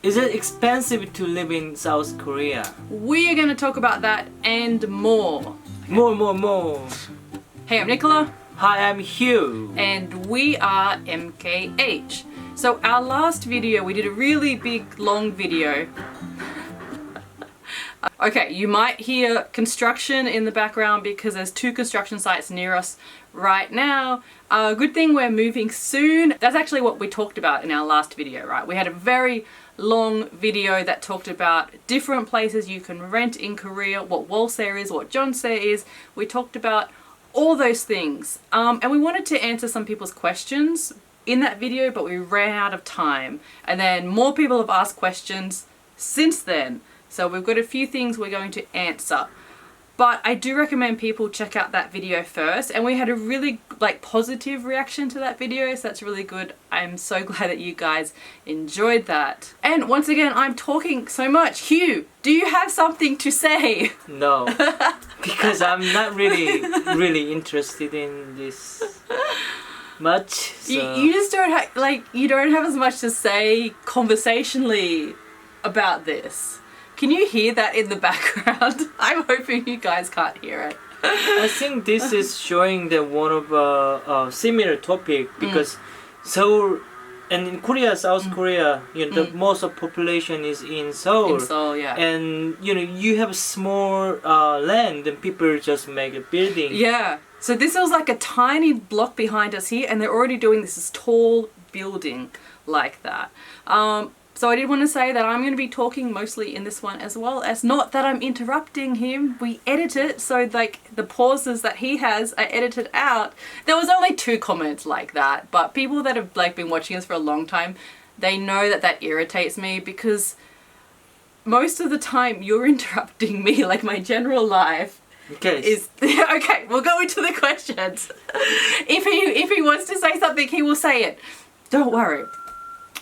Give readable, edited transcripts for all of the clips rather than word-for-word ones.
Is it expensive to live in South Korea? We are going to talk about that and more. More. Hey, I'm Nichola. Hi, I'm Hugh. And we are MKH. So our last video, we did a really big, long video. Okay, you might hear construction in the background because there's 2 construction sites near us right now. Good thing we're moving soon. That's actually what we talked about in our last video, right? We had a very long video that talked about different places you can rent in Korea, what wolse is, what jeonse is. We talked about all those things. And we wanted to answer some people's questions in that video, but we ran out of time. And then more people have asked questions since then. So we've got a few things we're going to answer. But I do recommend people check out that video first. And we had a really positive reaction to that video, so that's really good. I'm so glad that you guys enjoyed that. And once again, I'm talking so much. Hugh, do you have something to say? No, because I'm not really interested in this much. So. You just don't have you don't have as much to say conversationally about this. Can you hear that in the background? I'm hoping you guys can't hear it. I think this is showing that one of a similar topic because Seoul and in Korea, South Korea, the most of population is in Seoul. In Seoul, yeah. And you have small land and people just make a building. Yeah. So this was like a tiny block behind us here, and they're already doing this tall building like that. So I did want to say that I'm going to be talking mostly in this one as well, as not that I'm interrupting him. We edit it, so the pauses that he has are edited out. There was only 2 comments like that, but people that have been watching us for a long time, they know that irritates me because most of the time you're interrupting me, my general life. Okay. Okay, we'll go into the questions. If he wants to say something, he will say it. Don't worry.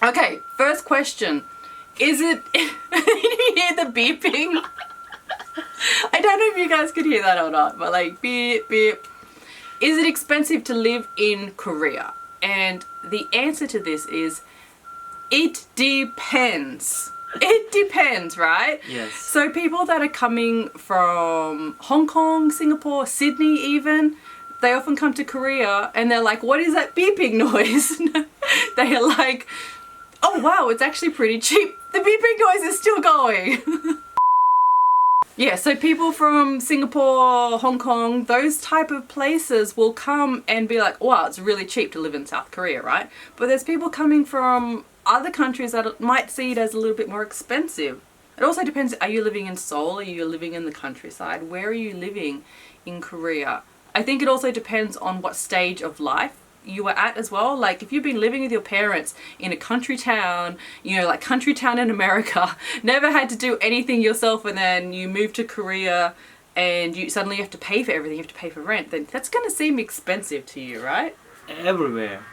Okay, first question. Is it... you hear the beeping? I don't know if you guys could hear that or not, but beep, beep. Is it expensive to live in Korea? And the answer to this is, it depends. It depends, right? Yes. So people that are coming from Hong Kong, Singapore, Sydney even, they often come to Korea and they're like, what is that beeping noise? They are like, oh wow, it's actually pretty cheap. The beeping noise is still going. Yeah, so people from Singapore, Hong Kong, those type of places will come and be like, wow, it's really cheap to live in South Korea, right? But there's people coming from other countries that might see it as a little bit more expensive. It also depends, are you living in Seoul? Are you living in the countryside? Where are you living in Korea? I think it also depends on what stage of life you are at as well. If you've been living with your parents in a country town, country town in America, never had to do anything yourself, and then you move to Korea and you suddenly have to pay for everything, you have to pay for rent, then that's going to seem expensive to you, right? Everywhere.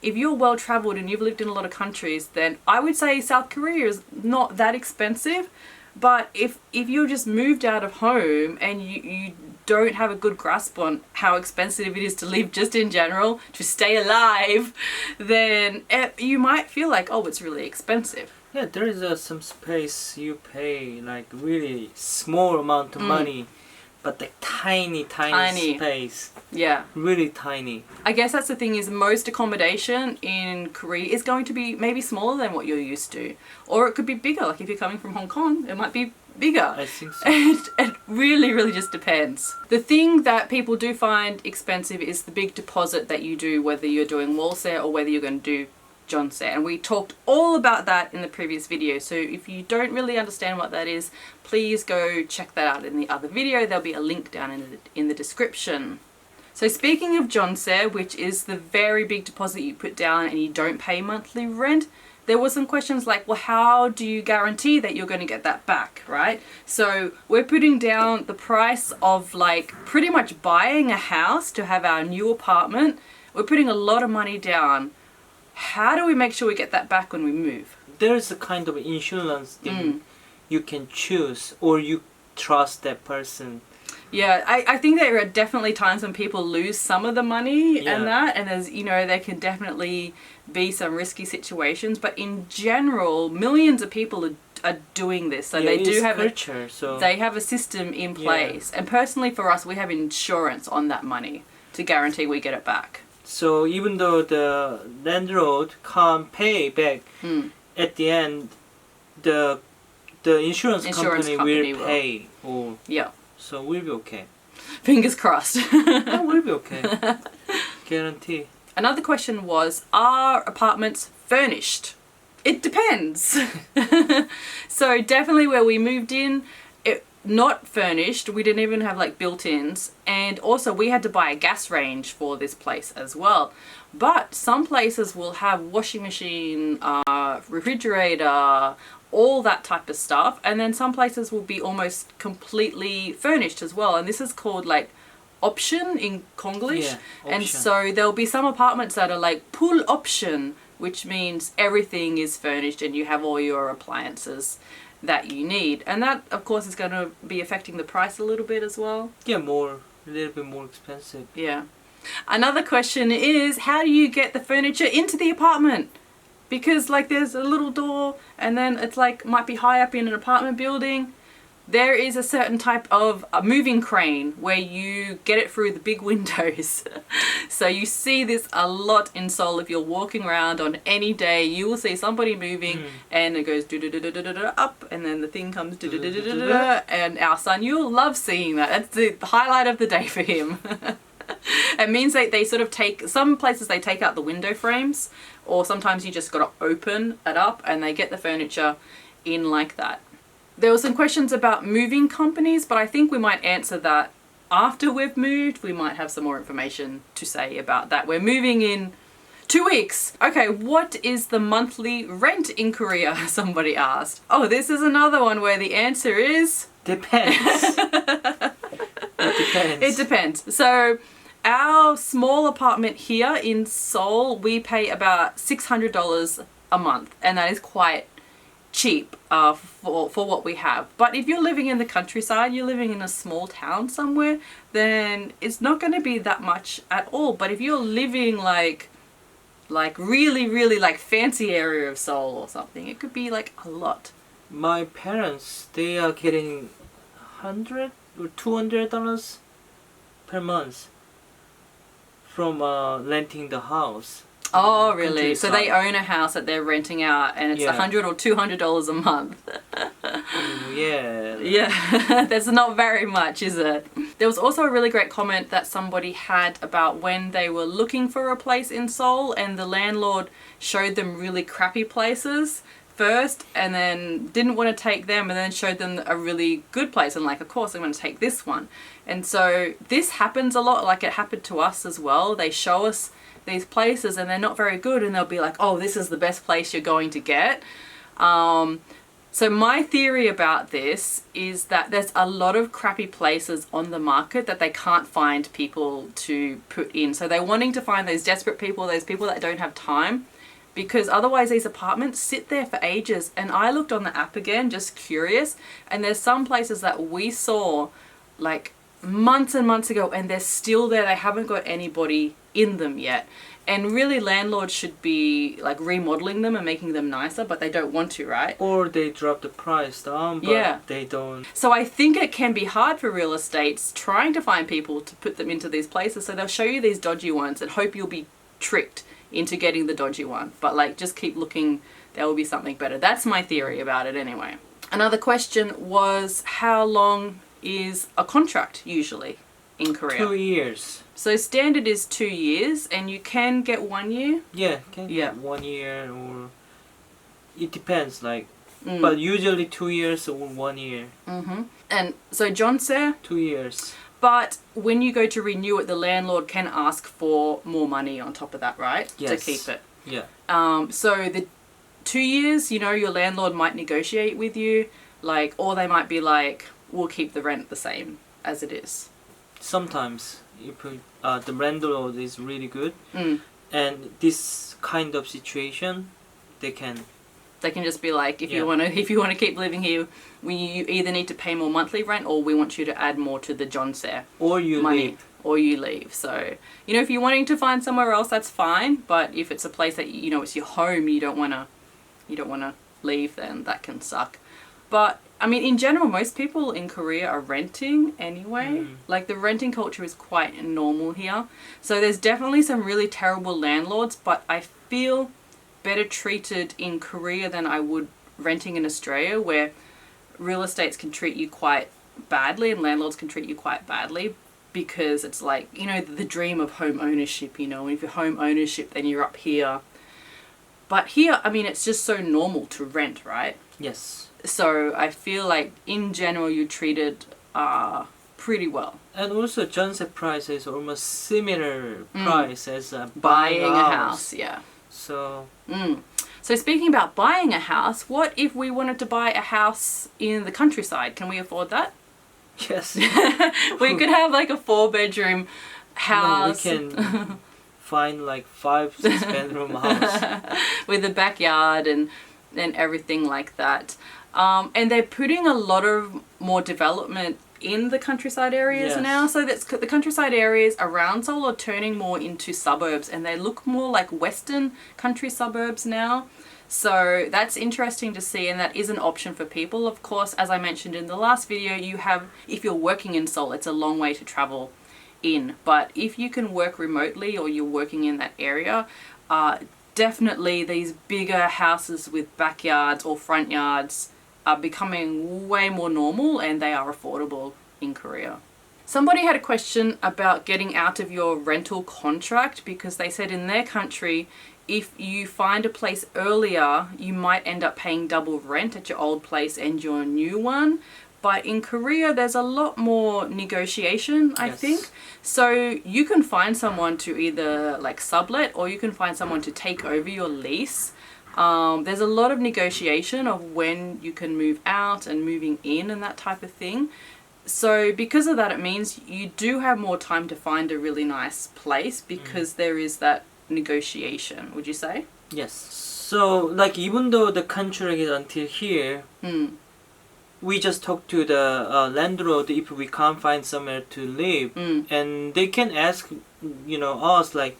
If you're well traveled and you've lived in a lot of countries, then I would say South Korea is not that expensive. But if you're just moved out of home and you don't have a good grasp on how expensive it is to live just in general, to stay alive, then you might feel like, oh, it's really expensive. Yeah, there is some space you pay really small amount of money, but tiny space. Yeah. Really tiny. I guess that's the thing, is most accommodation in Korea is going to be maybe smaller than what you're used to. Or it could be bigger. If you're coming from Hong Kong, it might be bigger. I think so. It really just depends. The thing that people do find expensive is the big deposit that you do, whether you're doing wolse or whether you're going to do jeonse. And we talked all about that in the previous video. So if you don't really understand what that is, please go check that out in the other video. There'll be a link down in the description. So speaking of jeonse, which is the very big deposit you put down and you don't pay monthly rent, there were some questions like, well, how do you guarantee that you're going to get that back, right? So we're putting down the price of pretty much buying a house to have our new apartment. We're putting a lot of money down. How do we make sure we get that back when we move? There's a kind of insurance thing you can choose, or you trust that person. Yeah, I think there are definitely times when people lose some of the money Yeah. and that, and there's, you know, there can definitely be some risky situations, but in general, millions of people are doing this, so they do have culture, so they have a system in place. And personally for us, we have insurance on that money to guarantee we get it back. so even though the landlord can't pay back, at the end, the insurance company will pay. Or Yeah. so we'll be okay. Fingers crossed. Yeah, we'll be okay. Guarantee. Another question was, are apartments furnished? It depends. So definitely where we moved in, it not furnished. We didn't even have like built-ins, and also we had to buy a gas range for this place as well. But some places will have washing machine, refrigerator, all that type of stuff, and then some places will be almost completely furnished as well, and this is called like option in Konglish. Yeah, and option. so there'll be some apartments that are like full option, which means everything is furnished and you have all your appliances that you need, and that of course is going to be affecting the price a little bit as well. Yeah, a little bit more expensive. Yeah. Another question is, how do you get the furniture into the apartment? Because like there's a little door and then it's like might be high up in an apartment building. There is a certain type of a moving crane where you get it through the big windows. So you see this a lot in Seoul. If you're walking around on any day, you will see somebody moving and it goes up and then the thing comes and our son, you'll love seeing that. That's the highlight of the day for him. It means they sort of take, some places they take out the window frames, or sometimes you just got to open it up and they get the furniture in like that. There were some questions about moving companies, but I think we might answer that after we've moved. We might have some more information to say about that. We're moving in 2 weeks. Okay, what is the monthly rent in Korea? Somebody asked. Oh, this is another one where the answer is... Depends. It depends. It depends. So our small apartment here in Seoul, we pay about $600 a month, and that is quite cheap for what we have. But if you're living in the countryside, you're living in a small town somewhere, then it's not going to be that much at all. But if you're living like really like fancy area of Seoul or something, it could be like a lot. My parents, they are getting $100 or $200 per month from renting the house. Oh, really? So they own a house that they're renting out, and it's $100 or $200 a month. Yeah. Yeah, that's not very much, is it? There was also a really great comment that somebody had about when they were looking for a place in Seoul, and the landlord showed them really crappy places first, and then didn't want to take them, and then showed them a really good place, and like, of course I'm going to take this one. And so this happens a lot. Like, it happened to us as well. They show us these places and they're not very good, and they'll be like, oh, this is the best place you're going to get. So my theory about this is that there's a lot of crappy places on the market that they can't find people to put in. So they're wanting to find those desperate people, those people that don't have time, because otherwise these apartments sit there for ages. And I looked on the app again, just curious, and there's some places that we saw like months and months ago, and they're still there. They haven't got anybody in them yet. And really, landlords should be like remodeling them and making them nicer, but they don't want to, right? Or they drop the price down, but they don't. So I think it can be hard for real estates trying to find people to put them into these places. So they'll show you these dodgy ones and hope you'll be tricked into getting the dodgy one. But like, just keep looking, there will be something better. That's my theory about it anyway. Another question was, how long is a contract usually in Korea? 2 years. So standard is 2 years, and you can get 1 year? Yeah, can get 1 year, or it depends, like, but usually 2 years or 1 year. Mm-hmm. And so John said 2 years. But when you go to renew it, the landlord can ask for more money on top of that, right? Yes. To keep it. Yeah. So the 2 years, you know, your landlord might negotiate with you, like, or they might be like, we'll keep the rent the same as it is. Sometimes if the landlord is really good, and this kind of situation, they can They can just be like, if you want to keep living here, you either need to pay more monthly rent, or we want you to add more to the Jonse or you money, leave. or you leave. So if you're wanting to find somewhere else, that's fine. But if it's a place that it's your home, you don't want to leave, then that can suck. But I mean, in general, most people in Korea are renting anyway. Like, the renting culture is quite normal here. So there's definitely some really terrible landlords, but I feel better treated in Korea than I would renting in Australia, where real estates can treat you quite badly and landlords can treat you quite badly, because it's like, the dream of home ownership, if you're home ownership, then you're up here. But here, I mean, it's just so normal to rent, right? Yes. So I feel like in general you're treated pretty well. And also Jonse price is almost similar price as Buying a house. Yeah. So So speaking about buying a house, what if we wanted to buy a house in the countryside? Can we afford that? yes. We could have like a 4-bedroom house. No, we can find like 5-6 bedroom house with a backyard and everything like that. And they're putting a lot of more development in the countryside areas now. So that's the countryside areas around Seoul are turning more into suburbs, and they look more like Western country suburbs now. So that's interesting to see, and that is an option for people. Of course, as I mentioned in the last video, if you're working in Seoul, it's a long way to travel in. But if you can work remotely or you're working in that area, definitely these bigger houses with backyards or front yards are becoming way more normal, and they are affordable in Korea. Somebody had a question about getting out of your rental contract, because they said in their country, if you find a place earlier, you might end up paying double rent at your old place and your new one. But in Korea, there's a lot more negotiation, I think. So you can find someone to either like sublet, or you can find someone to take over your lease. There's a lot of negotiation of when you can move out and moving in and that type of thing. So because of that, it means you do have more time to find a really nice place, because there is that negotiation, would you say? Yes. So like, even though the contract is until here, we just talk to the landlord if we can't find somewhere to live, and they can ask us like,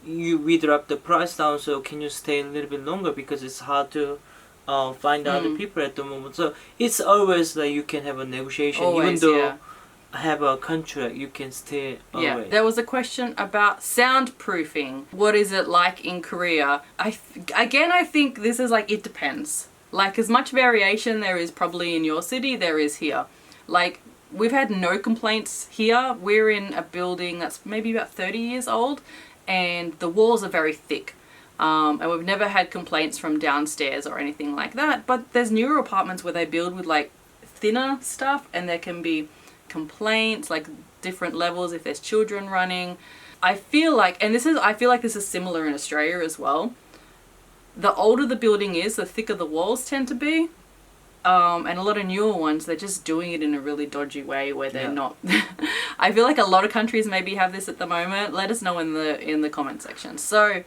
we drop the price down, so can you stay a little bit longer, because it's hard to find other people at the moment. So it's always like you can have a negotiation. Always, even though have a contract, you can stay away. There was a question about soundproofing. What is it like in Korea? I think this is like, it depends. Like, as much variation there is probably in your city, there is here. Like, we've had no complaints here. We're in a building that's maybe about 30 years old, and the walls are very thick. And we've never had complaints from downstairs or anything like that. But there's newer apartments where they build with like thinner stuff, and there can be complaints, like different levels if there's children running. I feel like this is similar in Australia as well. The older the building is, the thicker the walls tend to be. And a lot of newer ones, they're just doing it in a really dodgy way where they're not. I feel like a lot of countries maybe have this at the moment. Let us know in the comment section. So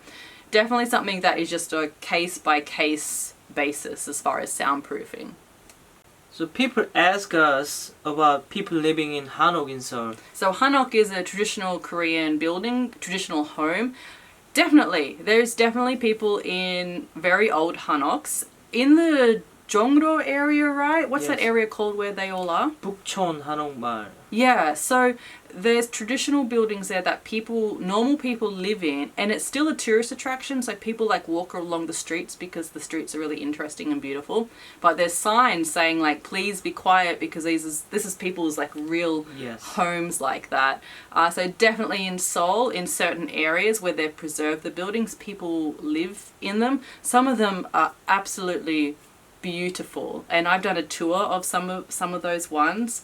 definitely something that is just a case by case basis as far as soundproofing. So people ask us about people living in hanok in Seoul. So hanok is a traditional Korean building, traditional home. Definitely, there's definitely people in very old hanoks in the Jongro area, right? What's that area called where they all are? Bukchon Hanokmal. Yeah, so there's traditional buildings there that normal people live in, and it's still a tourist attraction, so people like walk along the streets because the streets are really interesting and beautiful. But there's signs saying like, please be quiet, because this is people's like real homes like that. So definitely in Seoul, in certain areas where they've preserved the buildings, people live in them. Some of them are absolutely beautiful, and I've done a tour of some of those ones.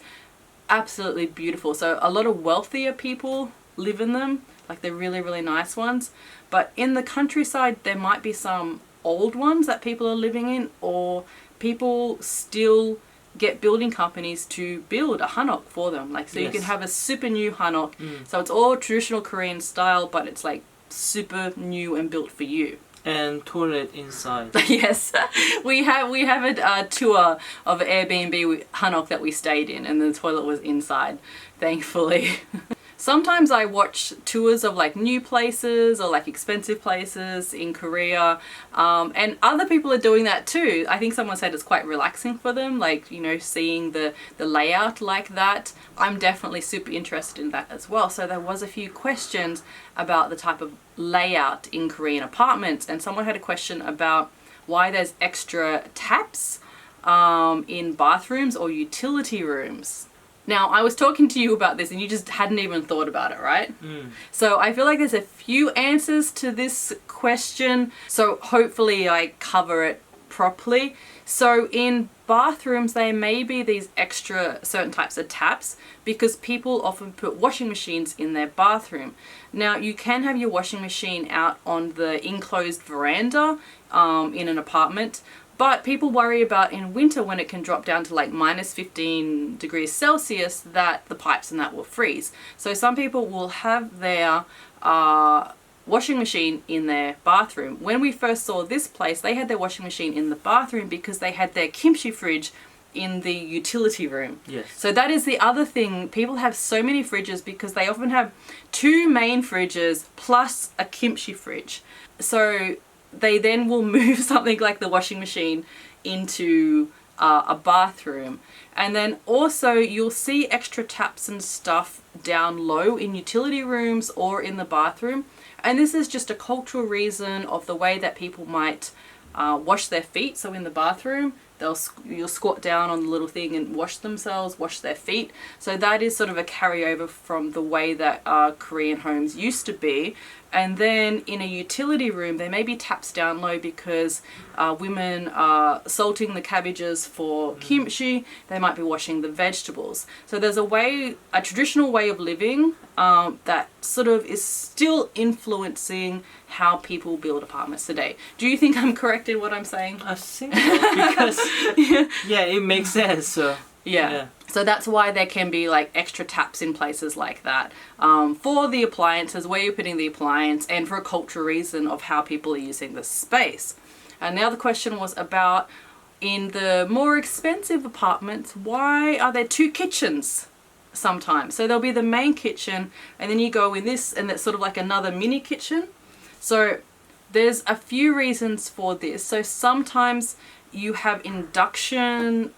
Absolutely beautiful. So a lot of wealthier people live in them, like they're really, really nice ones. But in the countryside, there might be some old ones that people are living in, or people still get building companies to build a hanok for them. Like, so you can have a super new hanok. So it's all traditional Korean style, but it's like super new and built for you. And toilet inside. Yes, we have a tour of Airbnb with Hanok that we stayed in, and the toilet was inside, thankfully. Sometimes I watch tours of like new places or like expensive places in Korea, and other people are doing that too. I think someone said it's quite relaxing for them, like, you know, seeing the layout like that. I'm definitely super interested in that as well. So there was a few questions about the type of layout in Korean apartments, and someone had a question about why there's extra taps in bathrooms or utility rooms. Now, I was talking to you about this and you just hadn't even thought about it, right? So I feel like there's a few answers to this question, so hopefully I cover it properly. So in bathrooms, there may be these extra certain types of taps because people often put washing machines in their bathroom. Now, you can have your washing machine out on the enclosed veranda in an apartment, but people worry about in winter when it can drop down to like minus 15 degrees Celsius that the pipes and that will freeze. So some people will have their washing machine in their bathroom. When we first saw this place, they had their washing machine in the bathroom because they had their kimchi fridge in the utility room. Yes. So that is the other thing. People have so many fridges because they often have 2 main fridges plus a kimchi fridge. So they then will move something like the washing machine into a bathroom. And then also you'll see extra taps and stuff down low in utility rooms or in the bathroom. And this is just a cultural reason of the way that people might wash their feet. So in the bathroom, you'll squat down on the little thing and wash themselves, wash their feet. So that is sort of a carryover from the way that Korean homes used to be. And then in a utility room, there may be taps down low because women are salting the cabbages for kimchi. They might be washing the vegetables. So there's a traditional way of living that sort of is still influencing how people build apartments today. Do you think I'm correct in what I'm saying? I think so, because yeah, it makes sense. So yeah. So that's why there can be like extra taps in places like that for the appliances, where you're putting the appliance, and for a cultural reason of how people are using the space. And now the question was about, in the more expensive apartments, why are there 2 kitchens sometimes? So there'll be the main kitchen, and then you go in this, and that's sort of like another mini kitchen. So there's a few reasons for this. So sometimes you have induction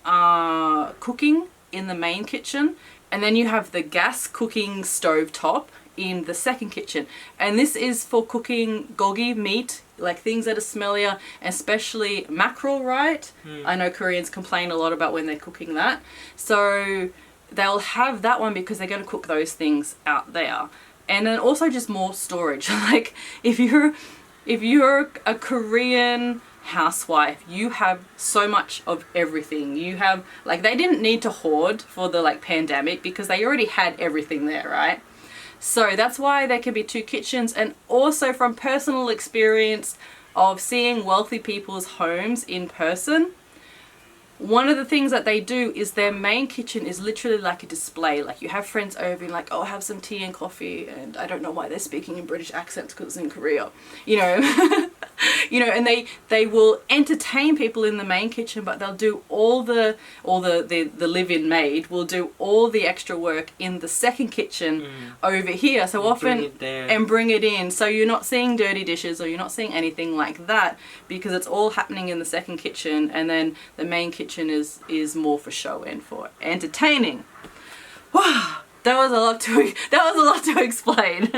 cooking in the main kitchen, and then you have the gas cooking stove top in the second kitchen. And this is for cooking gogi meat, like things that are smellier, especially mackerel, right? I know Koreans complain a lot about when they're cooking that. So they'll have that one because they're going to cook those things out there. And then also just more storage. Like if you're a Korean housewife, you have so much of everything. You have, like, they didn't need to hoard for the like pandemic because they already had everything there, right? So that's why there can be 2 kitchens. And also from personal experience of seeing wealthy people's homes in person, one of the things that they do is their main kitchen is literally like a display. Like you have friends over and like, oh, have some tea and coffee, and I don't know why they're speaking in British accents because it's in Korea, you know. You know, and they will entertain people in the main kitchen, but they'll do the live-in maid will do all the extra work in the second kitchen over here. So often bring it in. So you're not seeing dirty dishes or you're not seeing anything like that because it's all happening in the second kitchen, and then the main kitchen is more for show and for entertaining. Wow. That was a lot to explain.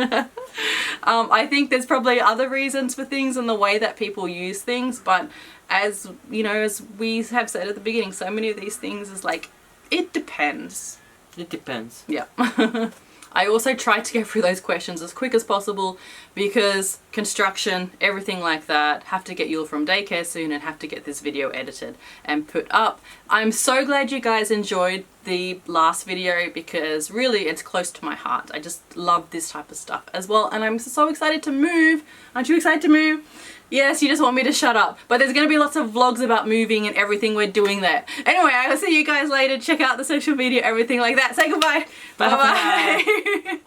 I think there's probably other reasons for things and the way that people use things, but as you know, as we have said at the beginning, so many of these things is like, it depends. It depends. Yeah. I also tried to go through those questions as quick as possible because construction, everything like that, have to get Yul from daycare soon and have to get this video edited and put up. I'm so glad you guys enjoyed the last video because really it's close to my heart. I just love this type of stuff as well, and I'm so excited to move. Aren't you excited to move? Yes, you just want me to shut up. But there's going to be lots of vlogs about moving and everything we're doing there. Anyway, I will see you guys later. Check out the social media, everything like that. Say goodbye. Bye-bye.